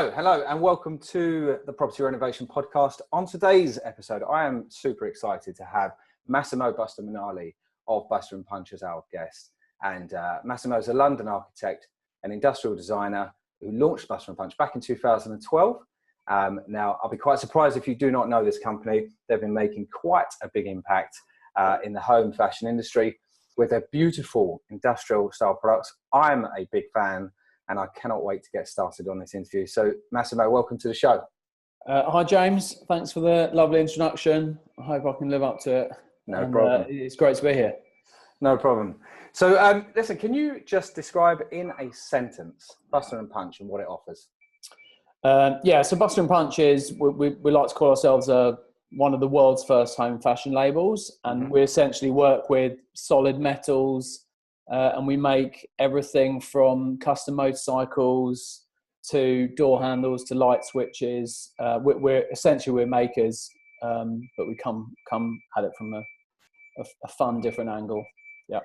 Hello, and welcome to the Property Renovation Podcast. On today's episode, I am super excited to have Massimo Buster Minale of Buster and Punch as our guest. And Massimo is a London architect and industrial designer who launched Buster and Punch back in 2012. Now, I'll be quite surprised if you do not know this company. They've been making quite a big impact in the home fashion industry with their beautiful industrial style products. I'm a big fan, and I cannot wait to get started on this interview. So, Massimo, welcome to the show. Hi, James. Thanks for the lovely introduction. I hope I can live up to it. No problem. It's great to be here. No problem. So, listen, can you just describe in a sentence Buster and Punch and what it offers? So Buster and Punch is, we like to call ourselves one of the world's first home fashion labels. And we essentially work with solid metals, and we make everything from custom motorcycles to door handles to light switches. We're makers, but we come at it from a fun, different angle. Yeah.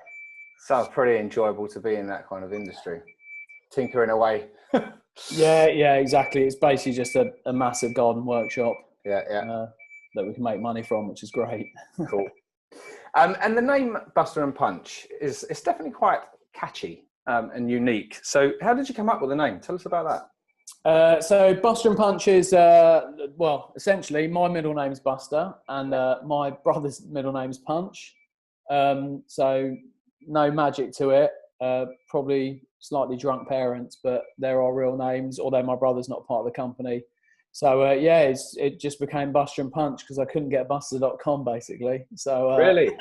Sounds pretty enjoyable to be in that kind of industry, tinkering away. Yeah, exactly. It's basically just a massive garden workshop. That we can make money from, which is great. Cool. And the name Buster and Punch it's definitely quite catchy and unique. So how did you come up with the name? Tell us about that. So Buster and Punch is, essentially my middle name's Buster and my brother's middle name's Punch. So no magic to it. Probably slightly drunk parents, but they're our real names, although my brother's not part of the company. So, it just became Buster and Punch because I couldn't get buster.com basically. So really?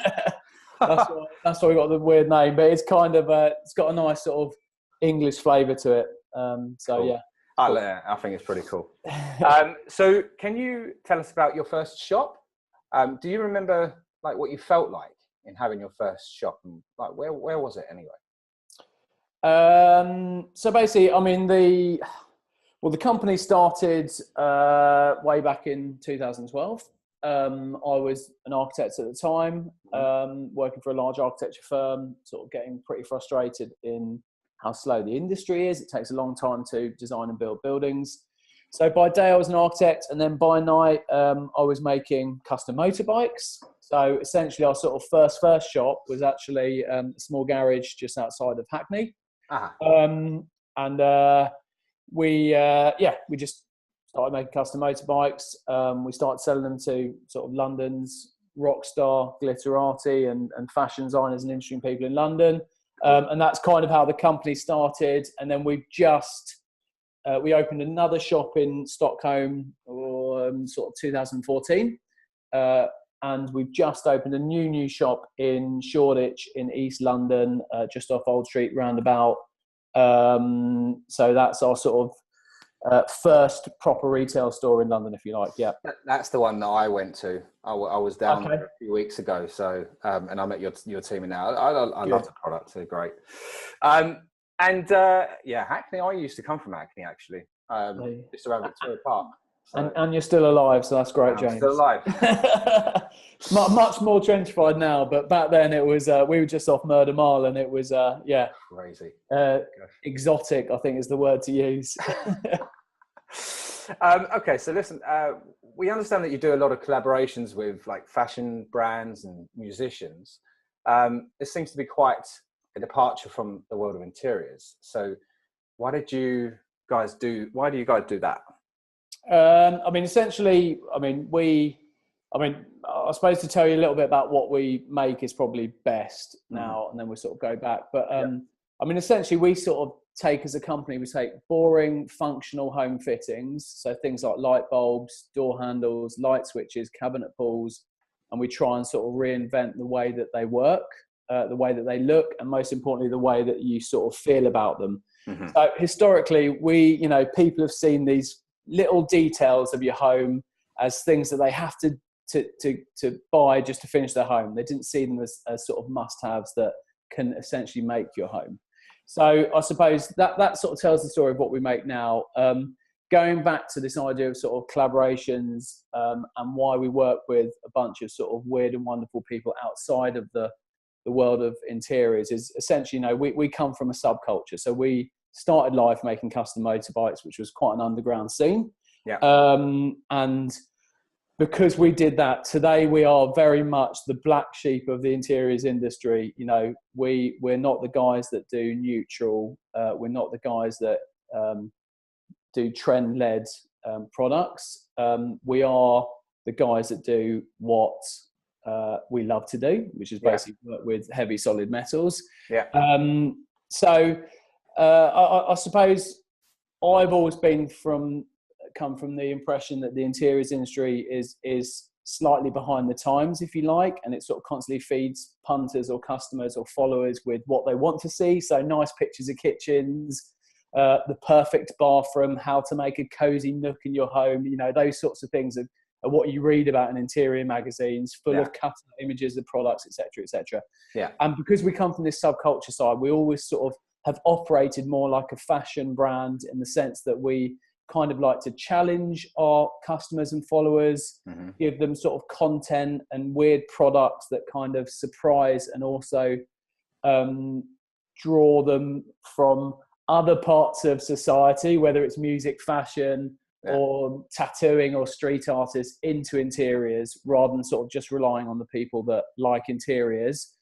that's why we got the weird name, but it's kind of, it's got a nice sort of English flavour to it. Cool. Yeah. I think it's pretty cool. So can you tell us about your first shop? Do you remember like what you felt like in having your first shop, and like where was it anyway? So basically, I mean, the company started way back in 2012. I was an architect at the time, working for a large architecture firm, sort of getting pretty frustrated in how slow the industry is. It takes a long time to design and build buildings. So by day I was an architect, and then by night I was making custom motorbikes. So essentially our sort of first shop was actually a small garage just outside of Hackney. We just started making custom motorbikes. We started selling them to sort of London's rock star glitterati and fashion designers and interesting people in London. And that's kind of how the company started. And then we opened another shop in Stockholm, sort of 2014. And we've just opened a new shop in Shoreditch in East London, just off Old Street roundabout. So that's our sort of first proper retail store in London, if you like. Yeah, that's the one that I went to. I was down there a few weeks ago. So and I met your team in there. I love the product. They're great. Hackney. I used to come from Hackney actually, just around Victoria Park. So. And you're still alive, so that's great, James. I'm still alive. Much more gentrified now, but back then it was we were just off Murder Mile, and it was crazy, exotic, I think is the word to use. Okay, so listen, we understand that you do a lot of collaborations with like fashion brands and musicians. This seems to be quite a departure from the world of interiors. So why do you guys do that? Essentially, I suppose to tell you a little bit about what we make is probably best now, and then we'll sort of go back. But, essentially we sort of take, as a company, we take boring functional home fittings. So things like light bulbs, door handles, light switches, cabinet pulls, and we try and sort of reinvent the way that they work, the way that they look, and most importantly, the way that you sort of feel about them. Mm-hmm. So historically, people have seen these little details of your home as things that they have to buy just to finish their home. They didn't see them as sort of must-haves that can essentially make your home. So I suppose that sort of tells the story of what we make now. Going back to this idea of sort of collaborations and why we work with a bunch of sort of weird and wonderful people outside of the world of interiors is essentially, we come from a subculture. So we started life making custom motorbikes, which was quite an underground scene. Yeah. And because we did that, today we are very much the black sheep of the interiors industry. You know, we're not the guys that do neutral. We're not the guys that do trend-led products. We are the guys that do what we love to do, which is basically work with heavy solid metals. Yeah. So I suppose I've always come from the impression that the interiors industry is slightly behind the times, if you like, and it sort of constantly feeds punters or customers or followers with what they want to see. So nice pictures of kitchens, the perfect bathroom, how to make a cozy nook in your home. You know, those sorts of things are what you read about in interior magazines, full of cut images of products, etc., etc. Yeah. And because we come from this subculture side, we always sort of have operated more like a fashion brand, in the sense that we kind of like to challenge our customers and followers, give them sort of content and weird products that kind of surprise and also draw them from other parts of society, whether it's music, fashion, or tattooing or street artists, into interiors, rather than sort of just relying on the people that like interiors.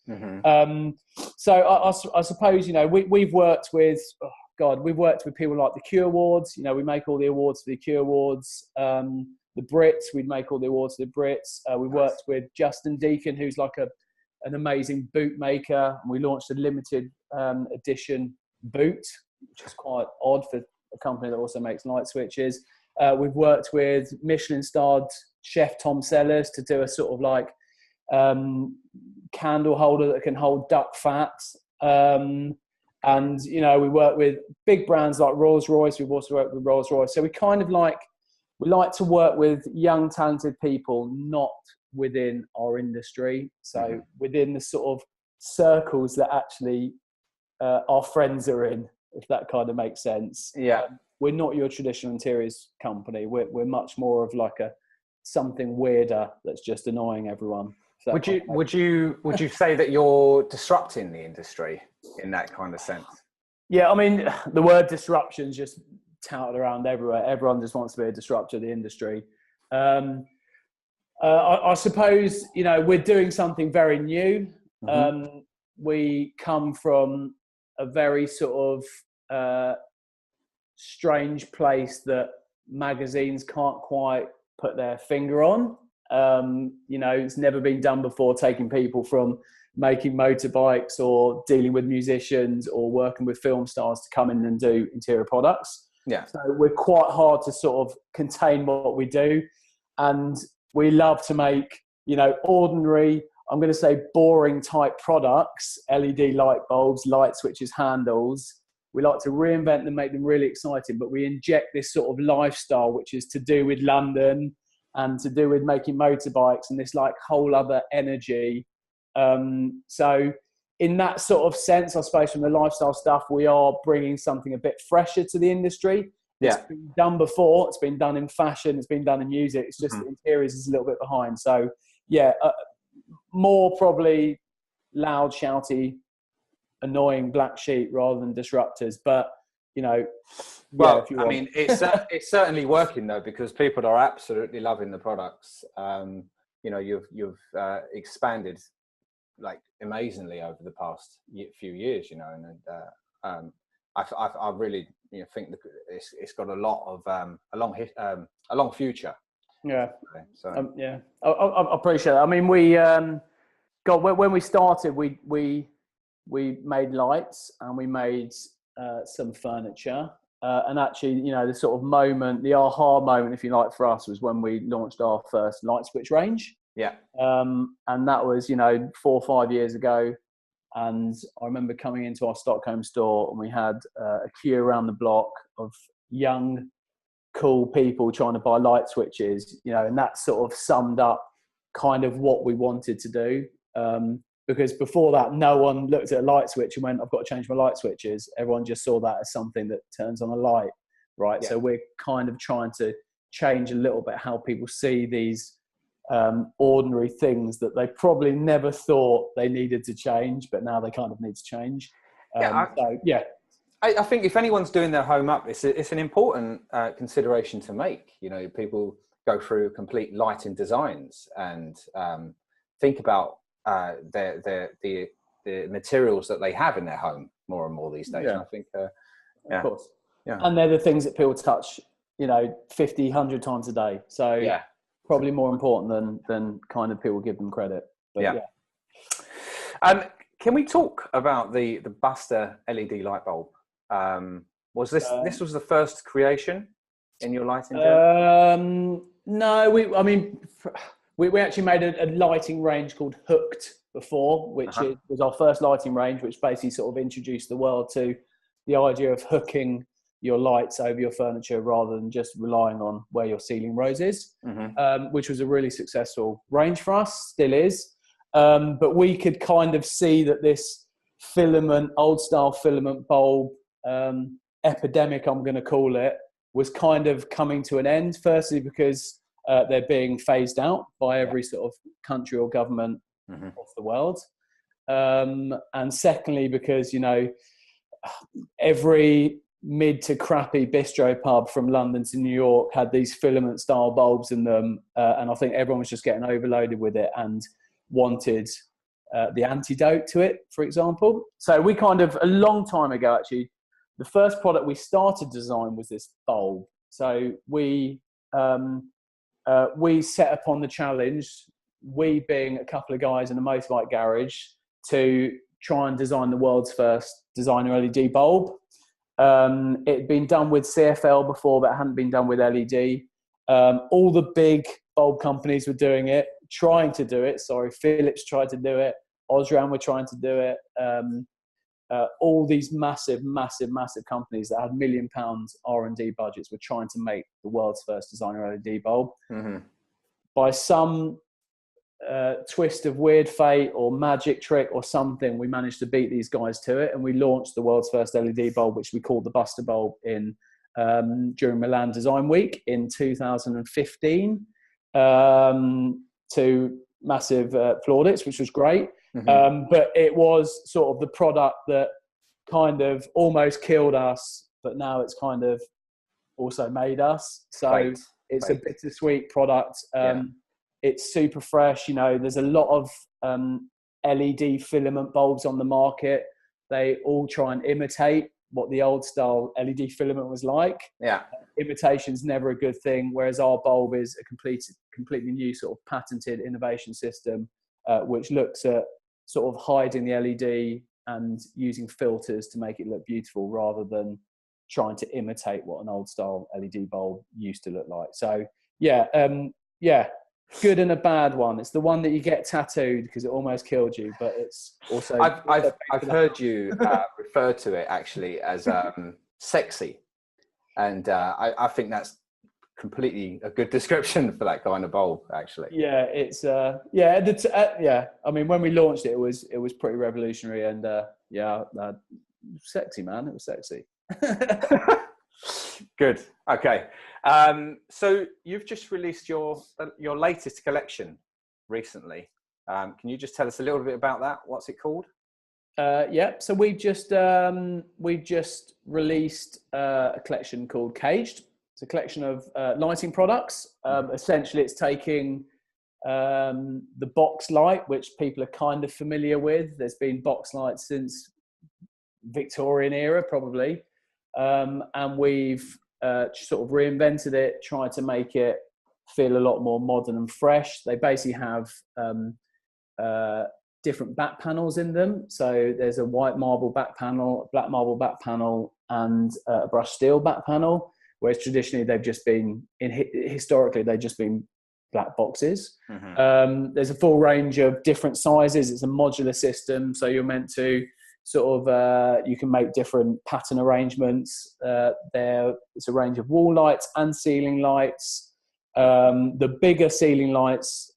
So I suppose, you know, we've worked with, we've worked with people like the Q Awards. You know, we make all the awards for the Q Awards. The Brits, we'd make all the awards for the Brits. We worked with Justin Deacon, who's like an amazing boot maker. And we launched a limited edition boot, which is quite odd for a company that also makes light switches. We've worked with Michelin-starred chef Tom Sellers to do a sort of like candle holder that can hold duck fat. And, you know, we work with big brands like Rolls-Royce. We've also worked with Rolls-Royce. So we kind of like to work with young, talented people, not within our industry. So within the sort of circles that actually our friends are in, if that kind of makes sense. Yeah. We're not your traditional interiors company. We're much more of like something weirder that's just annoying everyone. Would you say that you're disrupting the industry in that kind of sense? Yeah, I mean, the word disruption's just touted around everywhere. Everyone just wants to be a disruptor of the industry. I suppose, you know, we're doing something very new. We come from a very sort of strange place that magazines can't quite put their finger on. You know, it's never been done before, taking people from making motorbikes or dealing with musicians or working with film stars to come in and do interior products. Yeah. So we're quite hard to sort of contain what we do. And we love to make, you know, ordinary, I'm going to say boring type products, LED light bulbs, light switches, handles. We like to reinvent them, make them really exciting, but we inject this sort of lifestyle, which is to do with London and to do with making motorbikes and this like whole other energy. So in that sort of sense, I suppose from the lifestyle stuff, we are bringing something a bit fresher to the industry. It's been done before. It's been done in fashion. It's been done in music. It's just the interiors is a little bit behind. So yeah, more probably loud, shouty, annoying black sheep rather than disruptors. But, you know, well, I mean, it's certainly working though, because people are absolutely loving the products. You know, you've expanded like amazingly over the past few years, you know, and I really, you know, think that it's got a lot of a long future. Yeah. So yeah, I appreciate that. I mean, when we started, we made lights and we made some furniture. And actually, you know, the sort of moment, the aha moment, if you like, for us was when we launched our first light switch range. Yeah. And that was, you know, 4 or 5 years ago. And I remember coming into our Stockholm store and we had a queue around the block of young, cool people trying to buy light switches, you know, and that sort of summed up kind of what we wanted to do. Because before that, no one looked at a light switch and went, I've got to change my light switches. Everyone just saw that as something that turns on a light, right? Yeah. So we're kind of trying to change a little bit how people see these ordinary things that they probably never thought they needed to change, but now they kind of need to change. I think if anyone's doing their home up, it's an important consideration to make. You know, people go through complete lighting designs and think about the materials that they have in their home more and more these days. And I think, of course, and they're the things that people touch, 50, 100 times a day. So probably more important than kind of people give them credit. But can we talk about the Buster LED light bulb? Was this was the first creation in your lighting journey? No, we actually made a lighting range called Hooked before, which was our first lighting range, which basically sort of introduced the world to the idea of hooking your lights over your furniture rather than just relying on where your ceiling rose is, which was a really successful range for us, still is. But we could kind of see that this old style filament bulb epidemic, I'm going to call it, was kind of coming to an end. Firstly, because they're being phased out by every sort of country or government of the world. And secondly, because, every mid to crappy bistro pub from London to New York had these filament style bulbs in them. And I think everyone was just getting overloaded with it and wanted the antidote to it, for example. So we kind of, a long time ago, actually, the first product we started to design was this bulb. So we set upon the challenge, we being a couple of guys in a motorbike garage, to try and design the world's first designer LED bulb. It had been done with CFL before, but it hadn't been done with LED. All the big bulb companies were doing it, trying to do it. Sorry, Philips tried to do it. Osram were trying to do it. All these massive companies that had £1 million R&D budgets were trying to make the world's first designer LED bulb. By some twist of weird fate or magic trick or something, we managed to beat these guys to it, and we launched the world's first LED bulb, which we called the Buster bulb, during Milan Design Week in 2015, to massive plaudits, which was great. But it was sort of the product that kind of almost killed us, but now it's kind of also made us. So it's a bittersweet product. It's super fresh. There's a lot of LED filament bulbs on the market. They all try and imitate what the old style LED filament was like. Imitation's never a good thing, whereas our bulb is a completely new sort of patented innovation system, which looks at sort of hiding the LED and using filters to make it look beautiful rather than trying to imitate what an old style LED bulb used to look like. So good and a bad one. It's the one that you get tattooed because it almost killed you, but it's also I've heard you refer to it actually as sexy, and I think that's completely a good description for that kind of bulb, actually. It's I mean, when we launched it, it was pretty revolutionary, and sexy, man. It was sexy. Good. Okay. So you've just released your latest collection recently. Can you just tell us a little bit about that? What's it called? So we just released a collection called Caged. It's a collection of lighting products. Essentially, it's taking the box light, which people are kind of familiar with. There's been box lights since Victorian era, probably. And we've sort of reinvented it, tried to make it feel a lot more modern and fresh. They basically have different back panels in them. So there's a white marble back panel, a black marble back panel, and a brushed steel back panel. Whereas traditionally historically they've just been black boxes. There's a full range of different sizes. It's a modular system, so you're meant to sort of you can make different pattern arrangements. It's a range of wall lights and ceiling lights. The bigger ceiling lights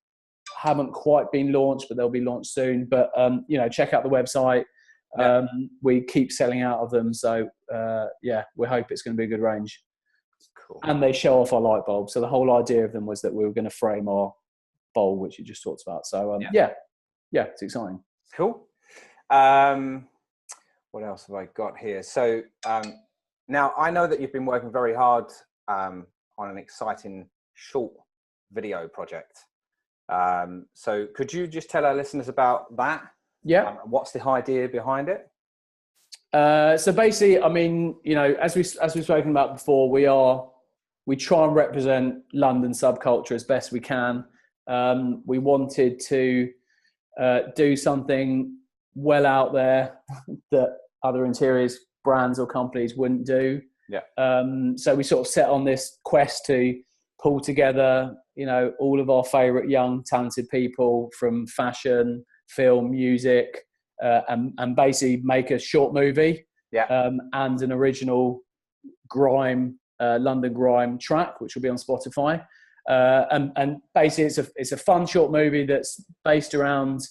haven't quite been launched, but they'll be launched soon. But check out the website. We keep selling out of them, so we hope it's going to be a good range. Cool. And they show off our light bulbs. So the whole idea of them was that we were going to frame our bulb, which you just talked about. So it's exciting. Cool. what else have I got here? So now I know that you've been working very hard on an exciting short video project. So could you just tell our listeners about that? Yeah. What's the idea behind it? So basically, I mean, you know, as we've spoken about before, we try and represent London subculture as best we can. We wanted to do something well out there that other interiors brands or companies wouldn't do. Yeah. So we sort of set on this quest to pull together, you know, all of our favorite young, talented people from fashion, film, music, and basically make a short movie. Yeah. And an original grime, London grime track, which will be on Spotify. And basically it's a fun short movie that's based around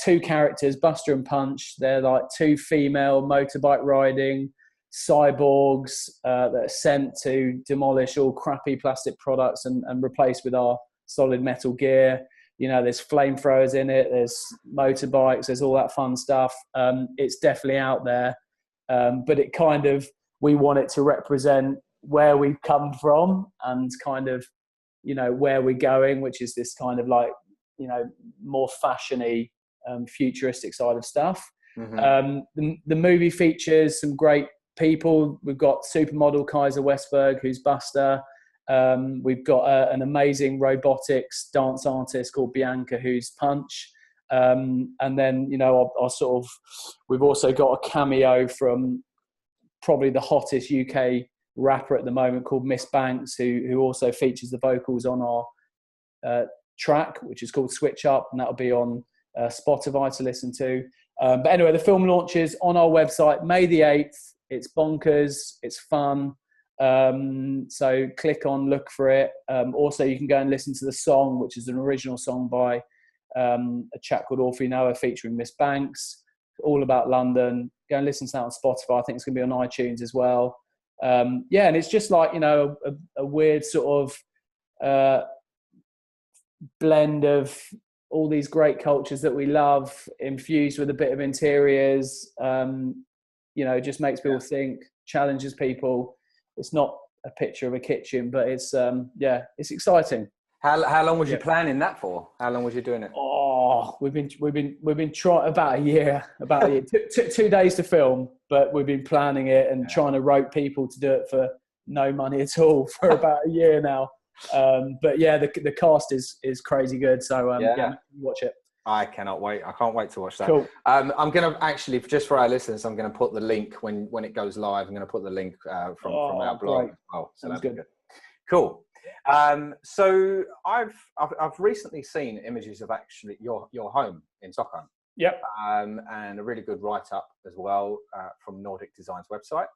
two characters, Buster and Punch. They're like two female motorbike riding cyborgs that are sent to demolish all crappy plastic products and replace with our solid metal gear. You know, there's flamethrowers in it, there's motorbikes, there's all that fun stuff. It's definitely out there, but it kind of, we want it to represent where we've come from and kind of, you know, where we're going, which is this kind of like, you know, more fashiony, futuristic side of stuff. Mm-hmm. The movie features some great people. We've got supermodel Kaiser Westberg, who's Buster. We've got an amazing robotics dance artist called Bianca, who's Punch. And then, you know, we've also got a cameo from probably the hottest UK rapper at the moment called Miss Banks, who also features the vocals on our track, which is called Switch Up, and that'll be on Spotify to listen to. But anyway, the film launches on our website May the 8th. It's bonkers, it's fun. So click on, look for it. Also, you can go and listen to the song, which is an original song by a chap called Orphe Noah featuring Miss Banks, all about London. Go and listen to that on Spotify. I think it's going to be on iTunes as well. Yeah, and it's just like, you know, a weird sort of blend of all these great cultures that we love, infused with a bit of interiors. You know, just makes people think, challenges people. It's not a picture of a kitchen, but it's it's exciting. How long was you planning that for? How long was you doing it? Oh, we've been trying about a year. Took 2 days to film, but we've been planning it and trying to rope people to do it for no money at all for about a year now. But yeah, the cast is crazy good. So watch it. I cannot wait. I can't wait to watch that. Cool. I'm going to actually, just for our listeners, I'm going to put the link when it goes live. I'm going to put the link from our blog as well. So that's good. Cool. So I've recently seen images of actually your home in Stockholm. Yep. And a really good write-up as well from Nordic Design's website.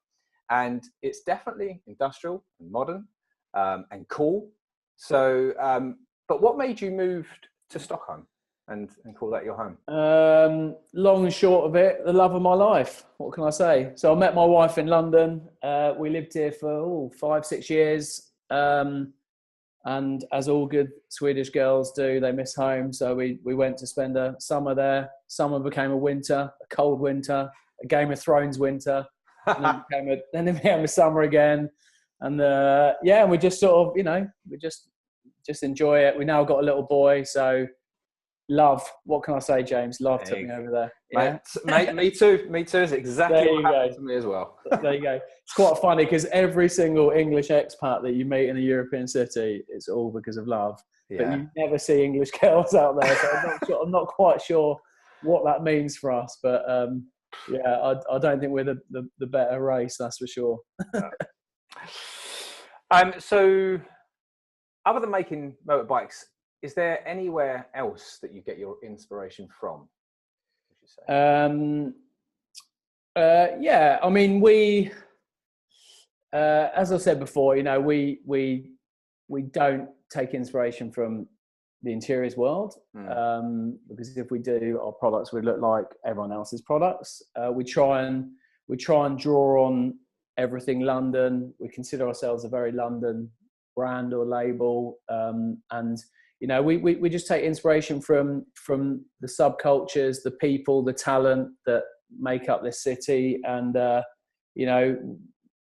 And it's definitely industrial and modern and cool. So, but what made you move to Stockholm and call that your home? Long and short of it, the love of my life. What can I say? So I met my wife in London. We lived here for 5-6 years. And as all good Swedish girls do, they miss home. So we went to spend a summer there. Summer became a winter, a cold winter, a Game of Thrones winter. And then it became a summer again. And and we just sort of, you know, we just enjoy it. We now got a little boy, so love. What can I say, James? Love took me over there. Yeah? Mate, me too. Me too. Is exactly what happened to me as well. There you go. It's quite funny because every single English expat that you meet in a European city, it's all because of love. Yeah. But you never see English girls out there, so I'm not quite sure what that means for us. But I don't think we're the better race, that's for sure. So, other than making motorbikes, is there anywhere else that you get your inspiration from, would you say? I mean, we, as I said before, you know, we don't take inspiration from the interiors world, because if we do, our products would look like everyone else's products. We try and draw on everything London. We consider ourselves a very London brand or label, and you know, we just take inspiration from the subcultures, the people, the talent that make up this city, and you know,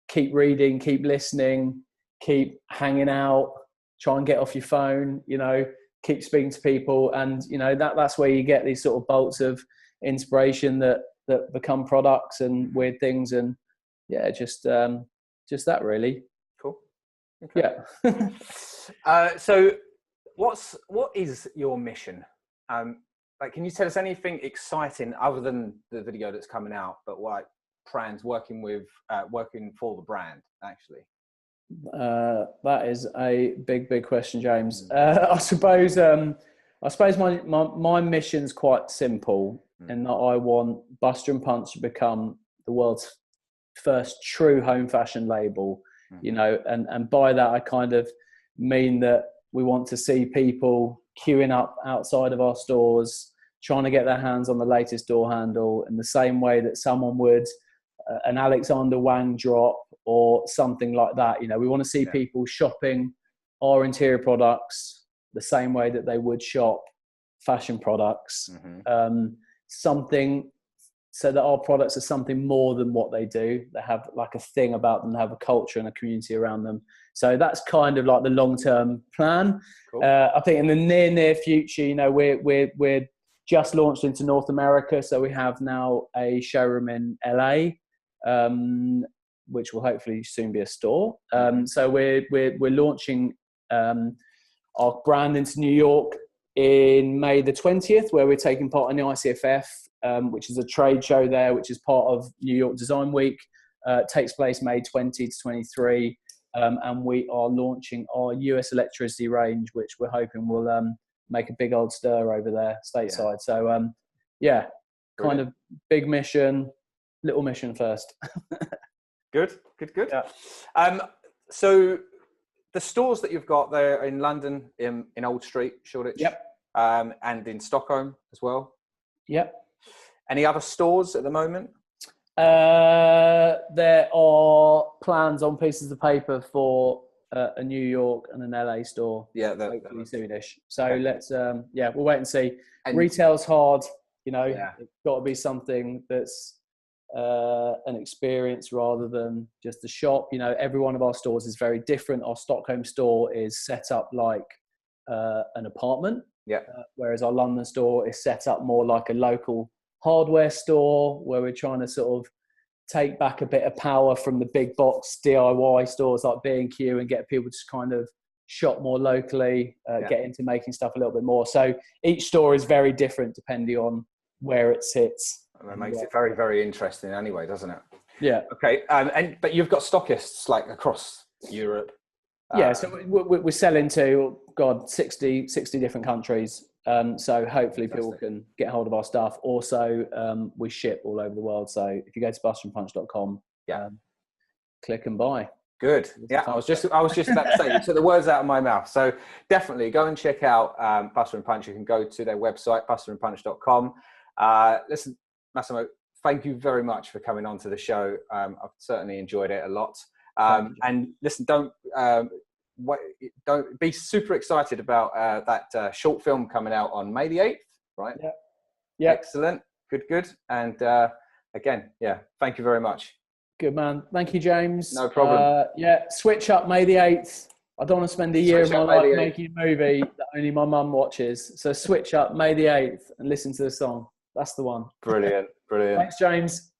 keep reading, keep listening, keep hanging out, try and get off your phone, you know, keep speaking to people, and you know, that's where you get these sort of bolts of inspiration that become products and weird things. And yeah, just that really. Cool. Okay. Yeah. So what is your mission? Like, can you tell us anything exciting other than the video that's coming out, but like brands working for the brand actually? That is a big question, James. I suppose my mission's quite simple, in that I want Buster and Punch to become the world's first true home fashion label. You know, and by that I kind of mean that we want to see people queuing up outside of our stores, trying to get their hands on the latest door handle in the same way that someone would an Alexander Wang drop or something like that. You know, we want to see people shopping our interior products the same way that they would shop fashion products. Something so that our products are something more than what they do. They have like a thing about them, they have a culture and a community around them. So that's kind of like the long-term plan. Cool. I think in the near future, you know, we're just launched into North America. So we have now a showroom in LA, which will hopefully soon be a store. So we're launching our brand into New York in May the 20th, where we're taking part in the ICFF, which is a trade show there, which is part of New York Design Week. Takes place May 20 to 23. And we are launching our US electricity range, which we're hoping will make a big old stir over there stateside. So, yeah, kind of big mission, little mission first. Good. Yeah. So the stores that you've got there in London, in Old Street, Shoreditch, yep. And in Stockholm as well. Yep. Any other stores at the moment? There are plans on pieces of paper for a New York and an LA store. Yeah, hopefully soonish. So let's we'll wait and see. And retail's hard, you know. Yeah. It's got to be something that's an experience rather than just a shop. You know, every one of our stores is very different. Our Stockholm store is set up like an apartment. Yeah. Whereas our London store is set up more like a local hardware store, where we're trying to sort of take back a bit of power from the big box DIY stores like B&Q and get people to kind of shop more locally, get into making stuff a little bit more. So each store is very different depending on where it sits. That makes it very, very interesting anyway, doesn't it? Yeah. Okay. But you've got stockists like across Europe. Yeah. So we're selling to 60 different countries. So hopefully people can get hold of our stuff. Also, we ship all over the world. So if you go to busterandpunch.com, click and buy. Good. Yeah, I was just about to say, you took the words out of my mouth. So definitely go and check out Buster and Punch. You can go to their website, busterandpunch.com. Listen, Massimo, thank you very much for coming on to the show. I've certainly enjoyed it a lot. And listen, don't be super excited about that short film coming out on May the 8th, right? Yeah. Excellent. Good. And again, thank you very much. Good, man. Thank you, James. No problem. Switch up May the 8th. I don't want to spend a year of my life making a movie that only my mum watches. So switch up May the 8th and listen to the song. That's the one. Brilliant. Thanks, James.